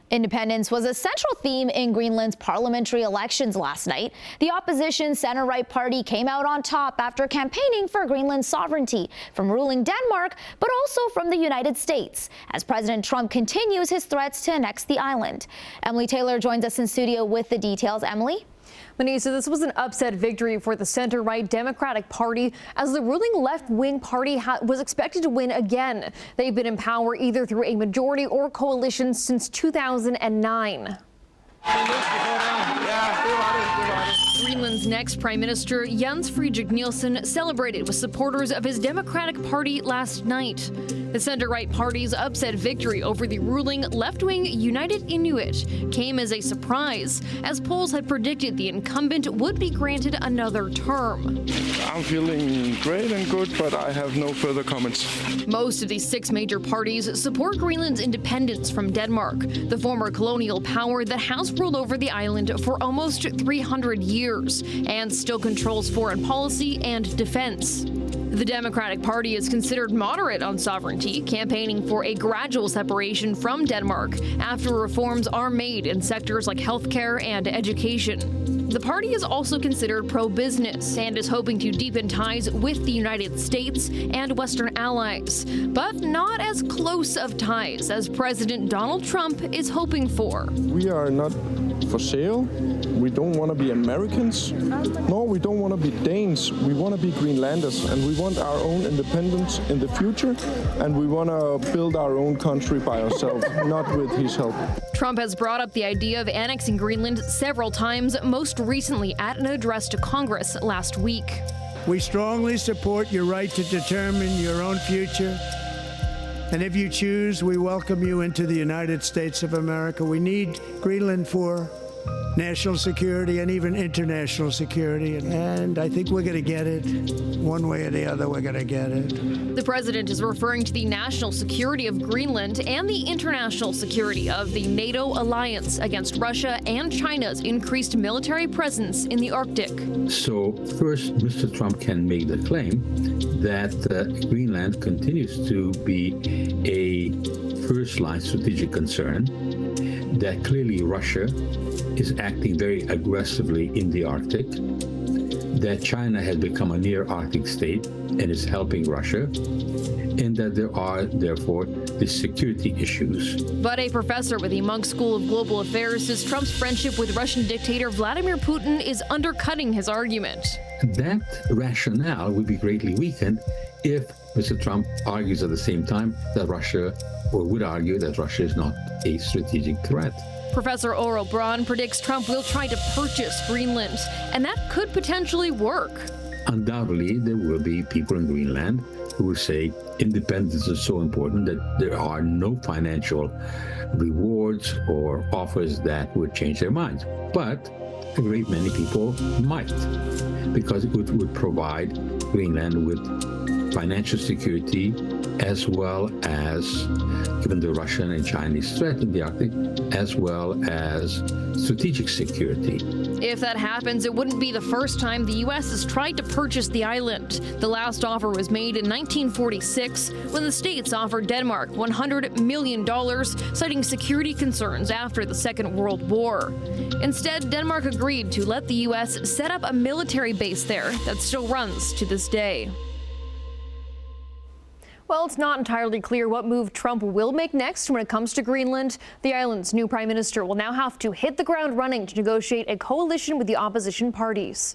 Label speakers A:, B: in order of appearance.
A: Independence was a central theme in Greenland's parliamentary elections last night. The opposition center-right party came out on top after campaigning for Greenland's sovereignty from ruling Denmark, but also from the United States, as President Trump continues his threats to annex the island. Emily Taylor joins us in studio with the details. Emily?
B: Manisa, this was an upset victory for the center-right Democratic Party, as the ruling left-wing party was expected to win again. They've been in power either through a majority or coalition since 2009. Greenland's next Prime Minister, Jens Frederik Nielsen, celebrated with supporters of his Democratic Party last night. The center-right party's upset victory over the ruling left-wing United Inuit came as a surprise, as polls had predicted the incumbent would be granted another term.
C: I'm feeling great and good, but I have no further comments.
B: Most of these 6 major parties support Greenland's independence from Denmark, the former colonial power that has ruled over the island for almost 300 years and still controls foreign policy and defense. The Democratic Party is considered moderate on sovereignty, campaigning for a gradual separation from Denmark after reforms are made in sectors like healthcare and education. The party is also considered pro-business and is hoping to deepen ties with the United States and Western allies, but not as close of ties as President Donald Trump is hoping for.
C: We are not for sale. We don't want to be Americans. No, we don't want to be Danes. We want to be Greenlanders, and we want our own independence in the future, and we want to build our own country by ourselves, not with his help.
B: Trump has brought up the idea of annexing Greenland several times, most recently at an address to Congress last week.
D: We strongly support your right to determine your own future. And if you choose, we welcome you into the United States of America. We need Greenland for national security and even international security. And I think we're going to get it. One way or the other, we're going to get it.
B: The president is referring to the national security of Greenland and the international security of the NATO alliance against Russia and China's increased military presence in the Arctic.
E: So first, Mr. Trump can make the claim that Greenland continues to be a first-line strategic concern, that clearly Russia is acting very aggressively in the Arctic, that China has become a near-Arctic state and is helping Russia, and that there are, therefore, the security issues.
B: But a professor with the Munk School of Global Affairs says Trump's friendship with Russian dictator Vladimir Putin is undercutting his argument.
E: That rationale would be greatly weakened if Mr. Trump argues at the same time that Russia, or would argue that Russia is not a strategic threat.
B: Professor Oral Braun predicts Trump will try to purchase Greenland, and that could potentially work.
E: Undoubtedly, there will be people in Greenland who will say independence is so important that there are no financial rewards or offers that would change their minds. But a great many people might, because it would provide Greenland with financial security, as well as, given the Russian and Chinese threat in the Arctic, as well as strategic security.
B: If that happens, it wouldn't be the first time the U.S. has tried to purchase the island. The last offer was made in 1946, when the states offered Denmark $100 million, citing security concerns after the Second World War. Instead, Denmark agreed to let the U.S. set up a military base there that still runs to this day. Well, it's not entirely clear what move Trump will make next when it comes to Greenland. The island's new prime minister will now have to hit the ground running to negotiate a coalition with the opposition parties.